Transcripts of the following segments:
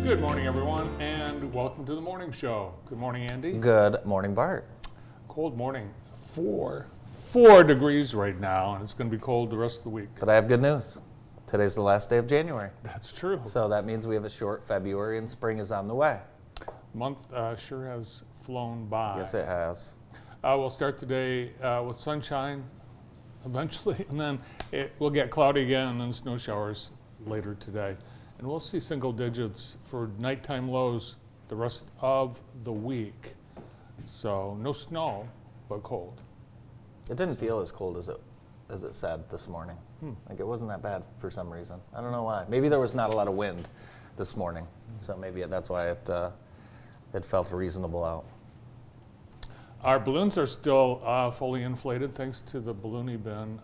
Good morning, everyone, and welcome to the morning show. Good morning, Andy. Good morning, Bart. Cold morning, four degrees right now, and it's going to be cold the rest of the week. But I have good news. Today's the last day of January. That's true. So that means we have a short February and spring is on the way. Month sure has flown by. Yes, it has. We'll start the day with sunshine eventually, and then we'll get cloudy again, and then snow showers later today. And we'll see single digits for nighttime lows the rest of the week. So no snow, but cold. It didn't feel as cold as it said this morning. Like it wasn't that bad for some reason. I don't know why. Maybe there was not a lot of wind this morning, so maybe that's why it felt reasonable out. Our balloons are still fully inflated thanks to the Balloony Bin.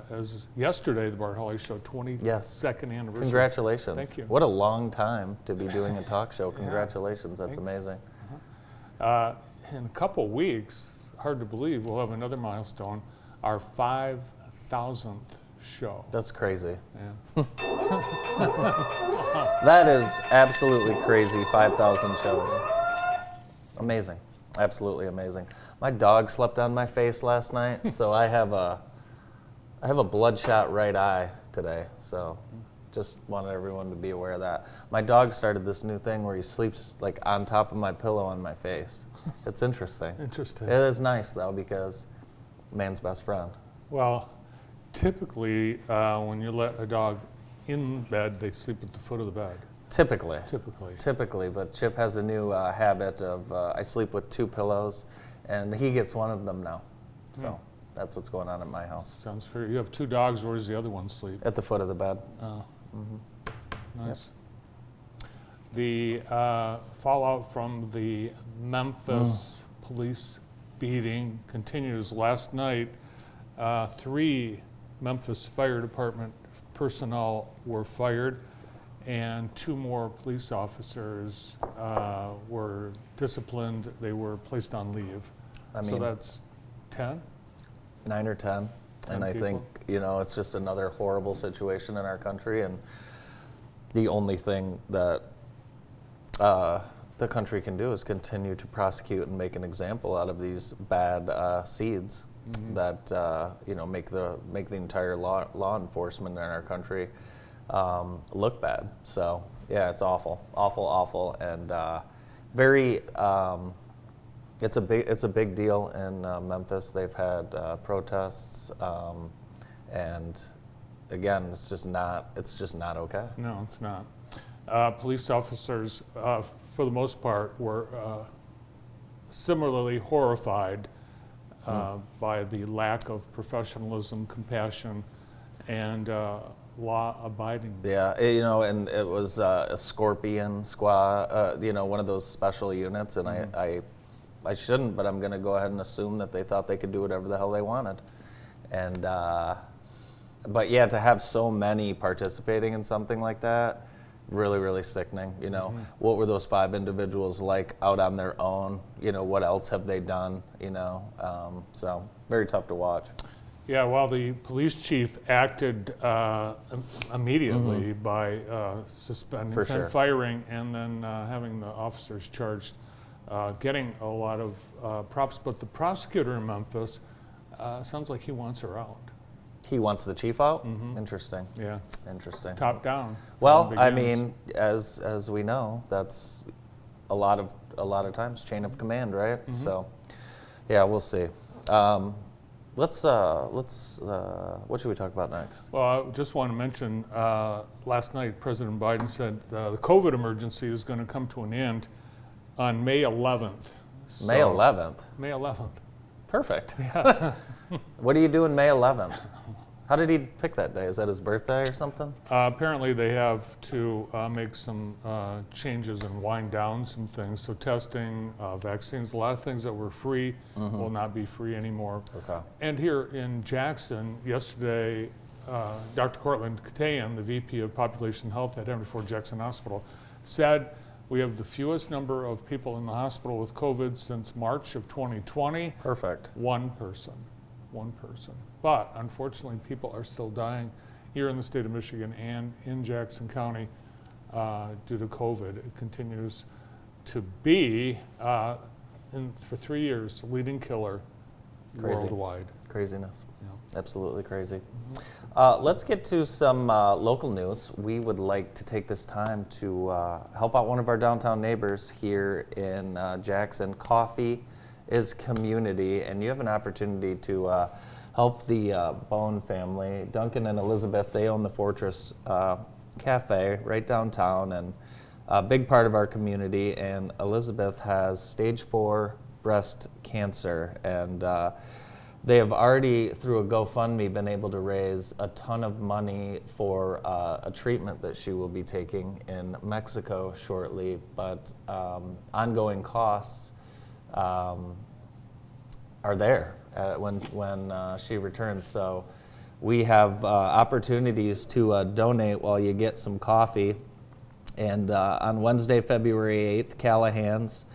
As yesterday, the Bart Holly Show 22nd anniversary. Congratulations. Thank you. What a long time to be doing a talk show. Congratulations. That's Thanks. amazing. In a couple weeks, hard to believe, we'll have another milestone, our 5,000th show. That's crazy. Yeah. That is absolutely crazy. 5,000 shows. Amazing. Absolutely amazing. My dog slept on my face last night, so I have a bloodshot right eye today. So just wanted everyone to be aware of that. My dog started this new thing where he sleeps like on top of my pillow on my face. It's interesting. Interesting. It is nice though because man's best friend. Well, typically, when you let a dog in bed, they sleep at the foot of the bed. Typically, but Chip has a new habit of I sleep with two pillows, and he gets one of them now. So that's what's going on at my house. Sounds fair. You have two dogs. Where does the other one sleep? At the foot of the bed. Oh, nice. Yep. The fallout from the Memphis police beating continues. Last night, 3 Memphis Fire Department personnel were fired, and 2 more police officers were disciplined. They were placed on leave. So that's 10? 9 or 10. And I think, it's just another horrible situation in our country. And the only thing that the country can do is continue to prosecute and make an example out of these bad seeds that, make the entire law enforcement in our country look bad. So yeah, it's awful, and very. It's a big deal in Memphis. They've had protests, and again, it's just not okay. No, it's not. Police officers, for the most part, were similarly horrified by the lack of professionalism, compassion, and law-abiding. Yeah, and it was a Scorpion Squad, one of those special units, and I shouldn't, but I'm going to go ahead and assume that they thought they could do whatever the hell they wanted. And, but yeah, to have so many participating in something like that, really, really sickening. What were those 5 individuals like out on their own? What else have they done? So very tough to watch. Yeah, well, the police chief acted immediately by suspending and firing, and then having the officers charged, getting a lot of props. But the prosecutor in Memphis sounds like he wants her out. He wants the chief out? Interesting. Yeah. Interesting. Top down. Well, I mean, as we know, that's a lot of times chain of command, right? So, yeah, we'll see. What should we talk about next? Well, I just want to mention, last night President Biden said the COVID emergency is going to come to an end on May 11th. May 11th? May 11th. Perfect. Yeah. What do you do on May 11th? How did he pick that day? Is that his birthday or something? Apparently they have to make some changes and wind down some things. So testing, vaccines, a lot of things that were free will not be free anymore. Okay. And here in Jackson, yesterday, Dr. Cortland Katayan, the VP of Population Health at Henry Ford Jackson Hospital, said we have the fewest number of people in the hospital with COVID since March of 2020. Perfect. One person. But unfortunately, people are still dying here in the state of Michigan and in Jackson County. due to COVID. It continues to be, for 3 years, the leading killer Crazy. worldwide. Craziness. Yeah. Absolutely crazy. Let's get to some local news. We would like to take this time to help out one of our downtown neighbors here in Jackson. Coffee is community, and you have an opportunity to help the Bone family. Duncan and Elizabeth, they own the Fortress Cafe right downtown, and a big part of our community. And Elizabeth has stage 4 breast cancer, and they have already, through a GoFundMe, been able to raise a ton of money for a treatment that she will be taking in Mexico shortly, but ongoing costs are there when she returns. So we have opportunities to donate while you get some coffee. And on Wednesday, February 8th, Callahan's.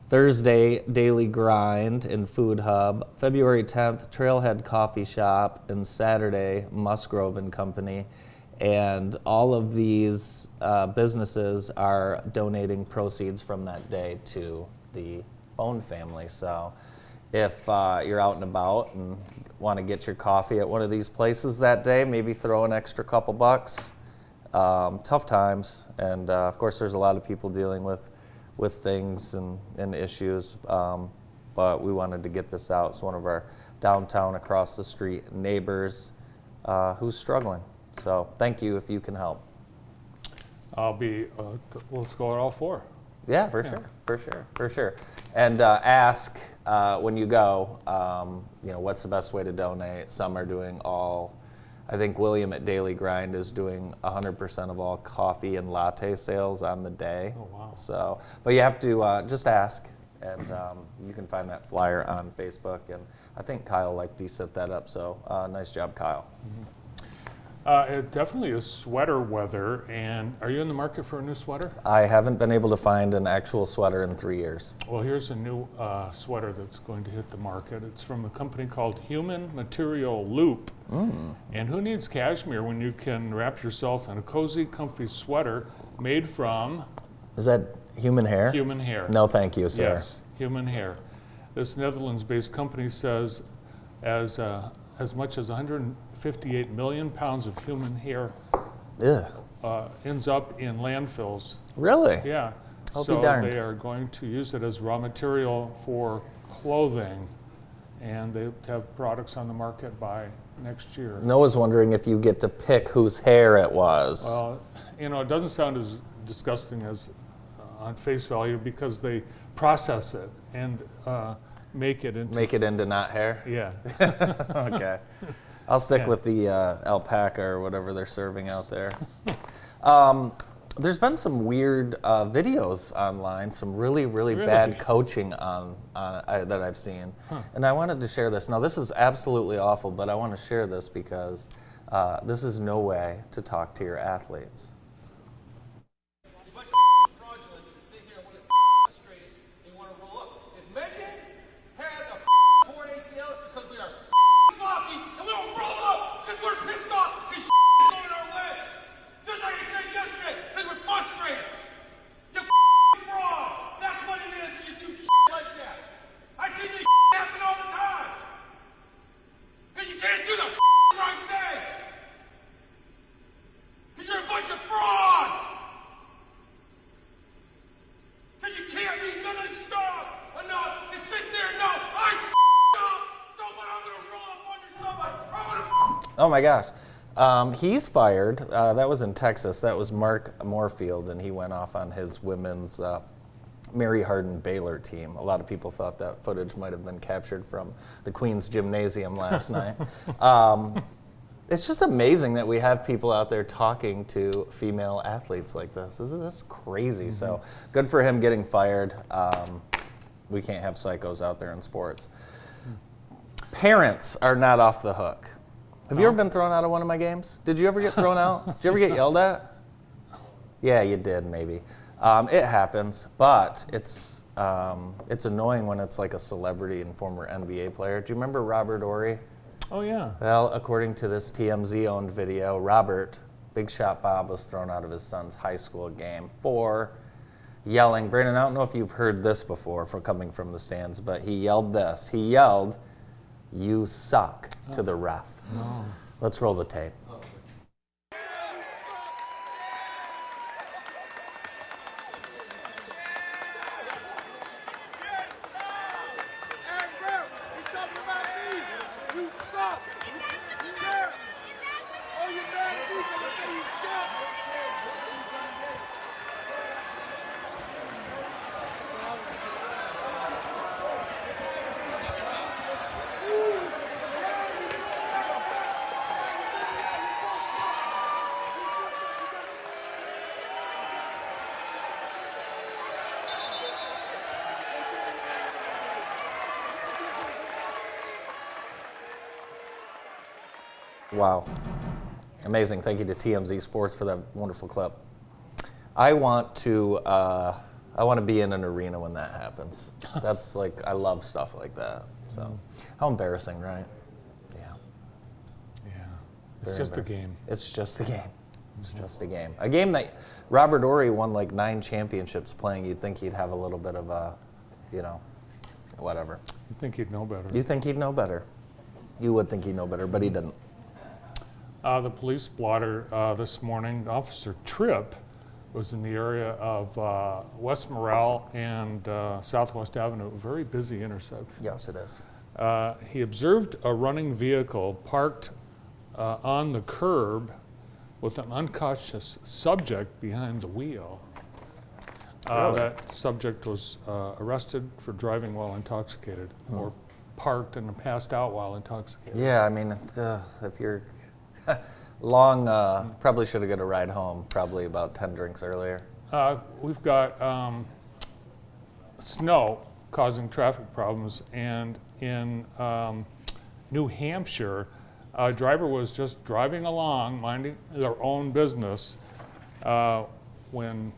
Thursday, Daily Grind and Food Hub. February 10th, Trailhead Coffee Shop. And Saturday, Musgrove and Company. And all of these businesses are donating proceeds from that day to the Bone family. So if you're out and about and want to get your coffee at one of these places that day, maybe throw an extra couple bucks. Tough times. And of course, there's a lot of people dealing with things and issues, but we wanted to get this out. It's one of our downtown across the street neighbors who's struggling. So thank you if you can help. I'll be, let's go at all 4. Yeah, for sure. And ask when you go, what's the best way to donate. Some are doing I think William at Daily Grind is doing 100% of all coffee and latte sales on the day. Oh, wow. So, but you have to just ask, and you can find that flyer on Facebook. And I think Kyle set that up. So nice job, Kyle. Mm-hmm. It definitely is sweater weather. And are you in the market for a new sweater? I haven't been able to find an actual sweater in 3 years. Well, here's a new sweater that's going to hit the market. It's from a company called Human Material Loop. And who needs cashmere when you can wrap yourself in a cozy, comfy sweater made from Is that human hair? human hair? No, thank you, sir. Yes, human hair. This Netherlands-based company says as much as 158 million pounds of human hair Ugh. ends up in landfills. Really? Yeah. I'll be So darned. they are going to use it as raw material for clothing, and they have products on the market by next year. Noah's wondering if you get to pick whose hair it was. Well, it doesn't sound as disgusting as on face value because they process it and make it into not hair? Yeah. Okay. I'll stick Yeah. with the alpaca or whatever they're serving out there. There's been some weird videos online, some really Really? bad coaching that I've seen. And I wanted to share this. Now, this is absolutely awful, but I want to share this because this is no way to talk to your athletes. Oh my gosh. He's fired. That was in Texas. That was Mark Moorfield, and he went off on his women's Mary Hardin Baylor team. A lot of people thought that footage might have been captured from the Queen's Gymnasium last night. It's just amazing that we have people out there talking to female athletes like this. This is crazy. Mm-hmm. So good for him getting fired. We can't have psychos out there in sports. Parents are not off the hook. Have you ever been thrown out of one of my games? Did you ever get thrown out? Did you ever get yelled at? Yeah, you did, maybe. It happens, but it's annoying when it's like a celebrity and former NBA player. Do you remember Robert Horry? Oh, yeah. Well, according to this TMZ-owned video, Robert Big Shot Bob was thrown out of his son's high school game for yelling. Brandon, I don't know if you've heard this before from coming from the stands, but he yelled this. He yelled, "You suck," to the ref. No. Let's roll the tape. Wow. Amazing. Thank you to TMZ Sports for that wonderful clip. I want to be in an arena when that happens. That's like, I love stuff like that. So, how embarrassing, right? Yeah. Yeah. It's Very just a embarrassing. game. It's just a game. It's just a game. A game that Robert Horry won like 9 championships playing. You'd think he'd have a little bit of a, whatever. You think he'd know better. You think he'd know better. You would think he'd know better, but he didn't. The police blotter this morning, Officer Tripp, was in the area of West Morale and Southwest Avenue, a very busy intersection. Yes, it is. He observed a running vehicle parked on the curb with an unconscious subject behind the wheel. Really? That subject was arrested for driving while intoxicated, or parked and passed out while intoxicated. Yeah, I mean, if you're long, probably should have got a ride home, probably about 10 drinks earlier. We've got snow causing traffic problems, and in New Hampshire, a driver was just driving along, minding their own business, when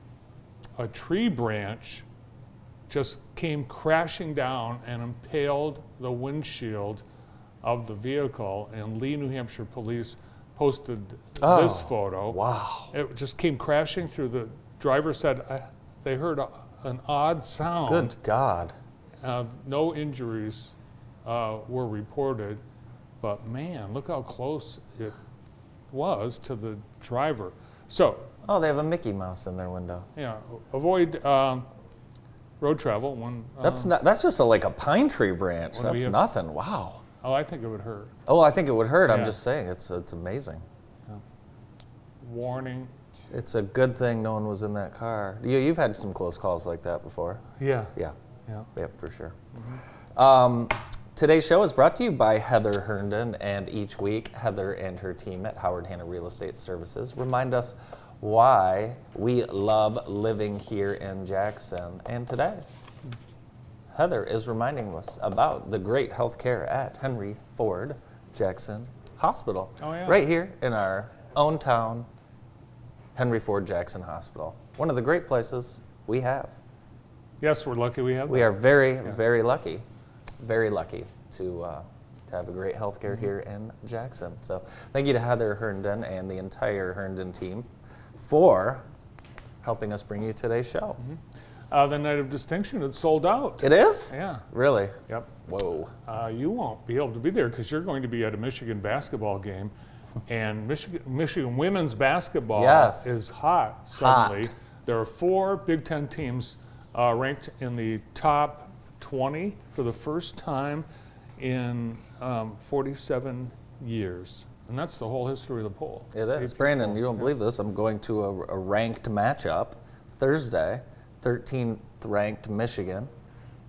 a tree branch just came crashing down and impaled the windshield of the vehicle, and Lee, New Hampshire police posted this photo. Wow. It just came crashing through. The driver said they heard an odd sound. Good God. No injuries were reported, but man, look how close it was to the driver. So, Oh, they have a Mickey Mouse in their window. yeah, avoid road travel when. That's just like a pine tree branch. When we That's have- nothing. Wow. Oh, I think it would hurt. Oh, I think it would hurt. I'm Yeah. just saying, it's amazing. Warning. It's a good thing no one was in that car. You've had some close calls like that before. Yeah. Yeah. Yeah. Yeah, for sure. Today's show is brought to you by Heather Herndon, and each week, Heather and her team at Howard Hanna Real Estate Services remind us why we love living here in Jackson. And today, Heather is reminding us about the great health care at Henry Ford Jackson Hospital. Oh, yeah. Right here in our own town, Henry Ford Jackson Hospital. One of the great places we have. Yes, we're lucky we have We that. are very, very lucky to have a great healthcare here in Jackson. So thank you to Heather Herndon and the entire Herndon team for helping us bring you today's show. The Night of Distinction, it's sold out. It is? Yeah. Really? Yep. Whoa. You won't be able to be there because you're going to be at a Michigan basketball game, and Michigan women's basketball Yes. is hot suddenly. Hot. There are 4 Big Ten teams ranked in the top 20 for the first time in 47 years. And that's the whole history of the poll. It is. 8 Brandon, people. you don't believe this. I'm going to a ranked matchup Thursday, 13th ranked Michigan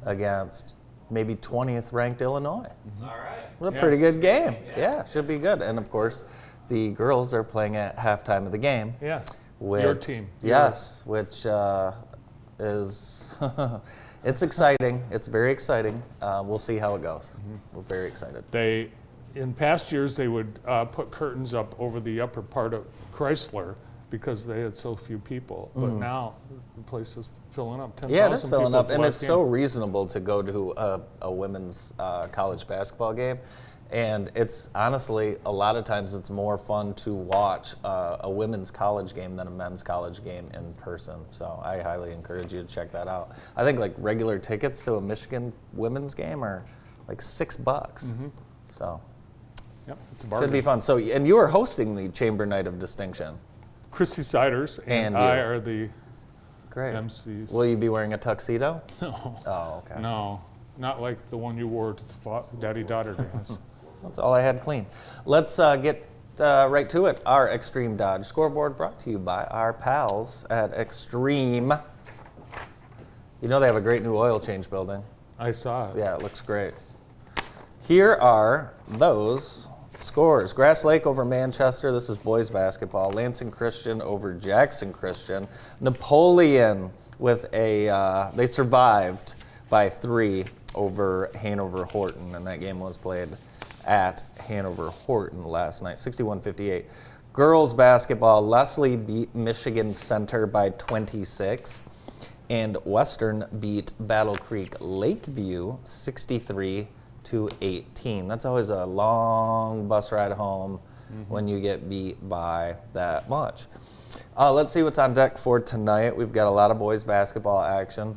against maybe 20th ranked Illinois. All right. Well, a Yeah. pretty good game. Yeah, should be good. And of course, the girls are playing at halftime of the game. Yes. Which, Your team. Yes, which is, it's exciting. It's very exciting. We'll see how it goes. We're very excited. In past years, they would put curtains up over the upper part of Chrysler because they had so few people. But now the place is filling up. 10,000 Yeah, it is filling people up, at the and last it's so game. reasonable to go to a women's college basketball game And it's honestly, a lot of times it's more fun to watch a women's college game than a men's college game in person. So I highly encourage you to check that out. I think like regular tickets to a Michigan women's game are like $6. So Yep, it's a bargain. should be fun. So, and you are hosting the Chamber Night of Distinction. Christy Siders and And I you. are the Great. MCs. Will you be wearing a tuxedo? No, Oh, okay. no, not like the one you wore to the daddy-daughter dance. That's all I had clean. Let's get right to it. Our Extreme Dodge scoreboard brought to you by our pals at Extreme. You know they have a great new oil change building. I saw it. Yeah, it looks great. Here are those scores. Grass Lake over Manchester. This is boys basketball. Lansing Christian over Jackson Christian. Napoleon with they survived by 3 over Hanover Horton, and that game was played at Hanover Horton last night, 61-58. Girls basketball, Leslie beat Michigan Center by 26, and Western beat Battle Creek Lakeview 63-18. That's always a long bus ride home when you get beat by that much. Let's see what's on deck for tonight. We've got a lot of boys basketball action.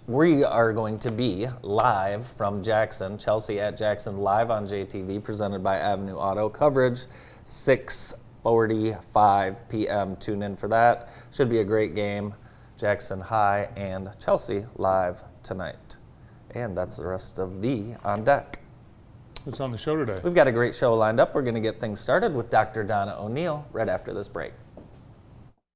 We are going to be live from Jackson, Chelsea at Jackson, live on JTV, presented by Avenue Auto. Coverage 6:45 p.m. Tune in for that. Should be a great game. Jackson High and Chelsea live tonight. And that's the rest of the On Deck. What's on the show today? We've got a great show lined up. We're going to get things started with Dr. Donna O'Neill right after this break.